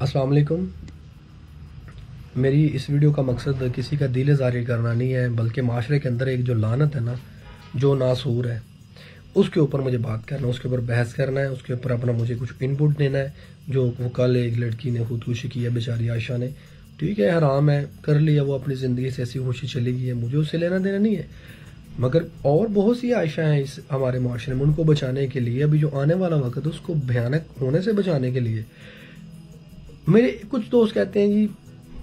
अस्सलाम वालेकुम। मेरी इस वीडियो का मकसद किसी का दिल ज़ारी करना नहीं है, बल्कि माशरे के अंदर एक जो लानत है ना, जो नासूर है, उसके ऊपर मुझे बात करना है, उसके ऊपर बहस करना है, उसके ऊपर अपना मुझे कुछ इनपुट देना है। जो वो कल एक लड़की ने खुदकुशी की है, बेचारी आयशा ने, ठीक है, हराम है, कर लिया, वो अपनी ज़िंदगी से ऐसी खुशी चली गई है, मुझे उससे लेना देना नहीं है। मगर और बहुत सी आयशा हैं इस हमारे माशरे में, उनको बचाने के लिए, अभी जो आने वाला वक्त है उसको भयानक होने से बचाने के लिए, मेरे कुछ दोस्त कहते हैं जी,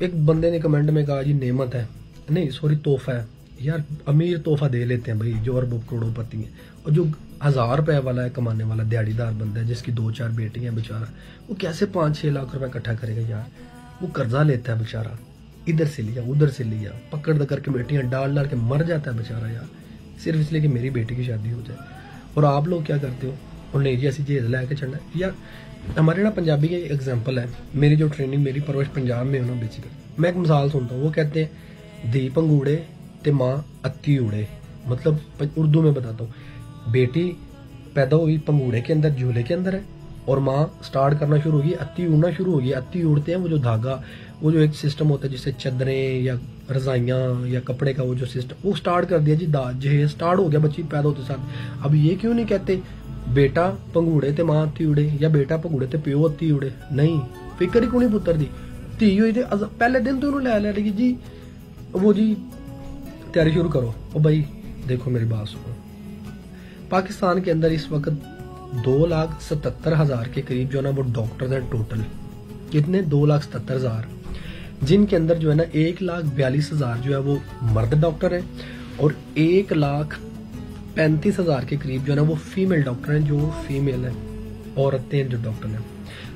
एक बंदे ने कमेंट में कहा जी नेमत है, नहीं सॉरी तोहफा है। यार अमीर तोहफा दे लेते हैं भाई, जो अरबों करोड़ोपति हैं, और जो 1000 रुपए वाला है कमाने वाला दिहाड़ीदार बंदा है, जिसकी 2-4 बेटी हैं बेचारा, वो कैसे 5-6 लाख रुपए इकट्ठा करेगा यार। वो कर्जा लेता है बेचारा, इधर से लिया उधर से लिया, पकड़ दकर कमेटियां डाल डाल के मर जाता है बेचारा यार, सिर्फ इसलिए कि मेरी बेटी की शादी हो जाए। और आप लोग क्या करते हो, और नहीं जी ऐसी चीज लैके चढ़ना यार। हमारे ना पंजाबी का एग्जाम्पल है, मेरी जो ट्रेनिंग, मेरी परवरिश पंजाब में हो ना, बेसिकली मैं एक मिसाल सुनता हूँ। वो कहते हैं धी पंगूड़े ते माँ अत्ती उड़े, मतलब उर्दू में बताता हूँ, बेटी पैदा हुई पंगूड़े के अंदर, झूले के अंदर है, और माँ स्टार्ट करना शुरू होगी, अत्ती उड़ना शुरू होगी। अत्ती उड़ते हैं वो जो धागा, वो जो एक सिस्टम होता है जिससे चादरें या रजाइयाँ या कपड़े का वो जो सिस्टम, वो स्टार्ट कर दिया जी, जहेज स्टार्ट हो गया बच्ची पैदा होते साथ। अब ये क्यों नहीं कहते बेटा पंगूड़े ते माँ अत्ती उड़े, या बेटा पंगूड़े ते प्यो अत्ती उड़े? नहीं, फिक्र ही को नहीं पुत्र दी, धी हुई थे पहले दिन तो उन्होंने लै लिया जी, वो जी तैयारी शुरू करो। और भाई देखो मेरी बात सुनो, पाकिस्तान के अंदर इस वक्त 2,77,000 के करीब जो है ना वो डॉक्टर हैं टोटल। कितने? 2,77,000, जिनके अंदर जो है ना 1,42,000 जो है वो मर्द डॉक्टर हैं, और 1,35,000 के करीब जो है ना वो फीमेल डॉक्टर हैं, जो फीमेल है, औरतें जो डॉक्टर हैं,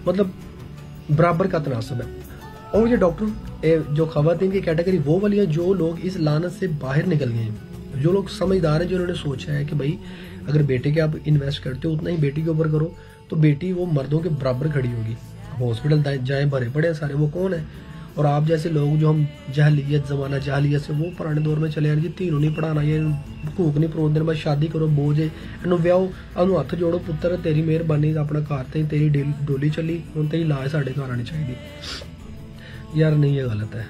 मतलब बराबर का तनासब है। और ये डॉक्टर जो खवातीन की कैटेगरी वो वाली है जो लोग इस लानत से बाहर निकल गए हैं, जो लोग समझदार हैं, जिन्होंने सोचा है कि भाई अगर बेटे के आप इन्वेस्ट करते हो उतना ही बेटी के ऊपर करो, तो बेटी वो मर्दों के बराबर खड़ी होगी। हॉस्पिटल जाए भरे पड़े हैं सारे, वो कौन है? और आप जैसे लोग जो हम जहलियत, जमाना जहलियत से वो पुराने दौर में चले जी, तीनों नहीं पढ़ाना, ये भूख नहीं परोस देना, बस शादी करो, बोझे इन्हों व्याओ, अनु हथ जोड़ो, पुत्र तेरी मेहरबानी अपना घर ते तेरी डोली चली, हूं तेरी लाज साढ़े घर आनी चाहिए। यार नहीं, ये गलत है।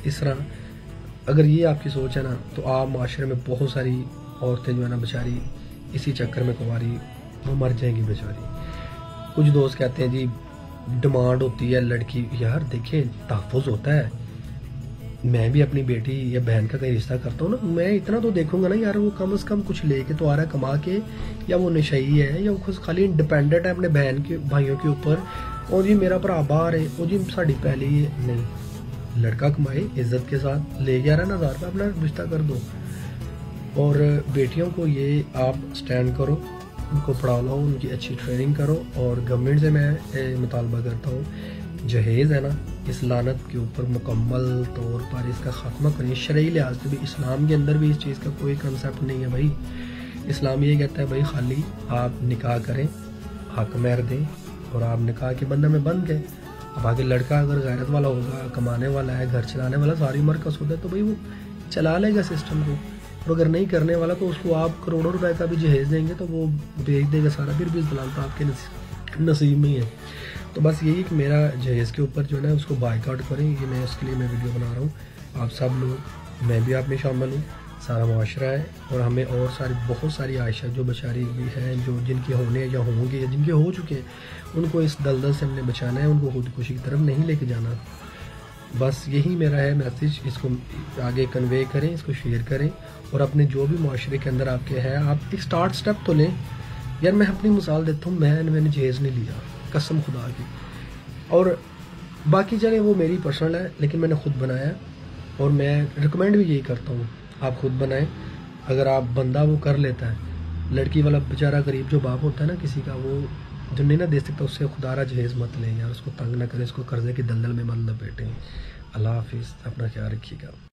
इस तरह अगर ये आपकी सोच है ना, तो आप माशरे में बहुत सारी औरतें जो है ना बेचारी इसी चक्कर में कुंवारी वो मर जाएंगी बेचारी। कुछ दोस्त कहते हैं जी डिमांड होती है लड़की, यार देखिए तहफ़्फ़ुज़ होता है। मैं भी अपनी बेटी या बहन का कहीं रिश्ता करता हूँ ना, मैं इतना तो देखूंगा ना यार, वो कम से कम कुछ लेके तो आ रहा है कमा के, या वो नशई है, या वो खुद खाली इंडिपेंडेंट है अपने बहन के भाइयों के ऊपर, और जी मेरा भरा बाहर है, और जी साड़ी पहली है। नहीं, लड़का कमाए इज्जत के साथ, ले 11,000 रुपये अपना रिश्ता कर दो। और बेटियों को ये आप स्टैंड करो, उनको पढ़ा लो, उनकी अच्छी ट्रेनिंग करो। और गवर्नमेंट से मैं मुतालबा करता हूँ, जहेज़ है ना, इस लानत के ऊपर मुकम्मल तौर पर इसका खात्मा करिए। शरई लिहाज से भी इस्लाम के अंदर भी इस चीज़ का कोई कंसेप्ट नहीं है भाई। इस्लाम ये कहता है भाई खाली आप निकाह करें, हक महर दें, और आप निकाह के बंधन में बंध गए। अब आगे लड़का अगर गैरत वाला होगा, कमाने वाला है, घर चलाने वाला, सारी उम्र का सोचा, तो भाई वो चला लेगा सिस्टम को। और अगर नहीं करने वाला तो उसको आप करोड़ों रुपए का भी जहेज देंगे तो वो बेच देगा सारा, फिर भी इस्लाम तो आपके नसीब में ही है। तो बस यही कि मेरा जहेज के ऊपर जो है ना उसको बाइकआउट करें, ये मैं इसके लिए मैं वीडियो बना रहा हूँ। आप सब लोग, मैं भी आप में शामिल हूँ, सारा माशरा है, और हमें और सारी बहुत सारी आयशा जो बेचारी भी हैं, जो जिनके होने या होंगे या जिनके हो चुके हैं, उनको इस दलदल से हमने बचाना है, उनको खुदकुशी की तरफ नहीं लेके जाना। बस यही मेरा है मैसेज, इसको आगे कन्वे करें, इसको शेयर करें, और अपने जो भी माशरे के अंदर आपके हैं, आप एक स्टार्ट तो लें। यार मैं अपनी मिसाल देता हूँ, मैंने जहेज़ नहीं लिया कसम खुदा की, और बाकी चले वो मेरी पर्सनल है, लेकिन मैंने खुद बनाया, और मैं रिकमेंड भी यही करता हूँ आप खुद बनाएं। अगर आप बंदा वो कर लेता है, लड़की वाला बेचारा गरीब जो बाप होता है ना किसी का, वो जो नहीं ना दे सकता, उससे खुदारा जहेज़ मत लें यार, उसको तंग ना करें, उसको कर्जे की दलदल में मत लपेटें। अल्लाह हाफिज़, अपना ख्याल रखिएगा।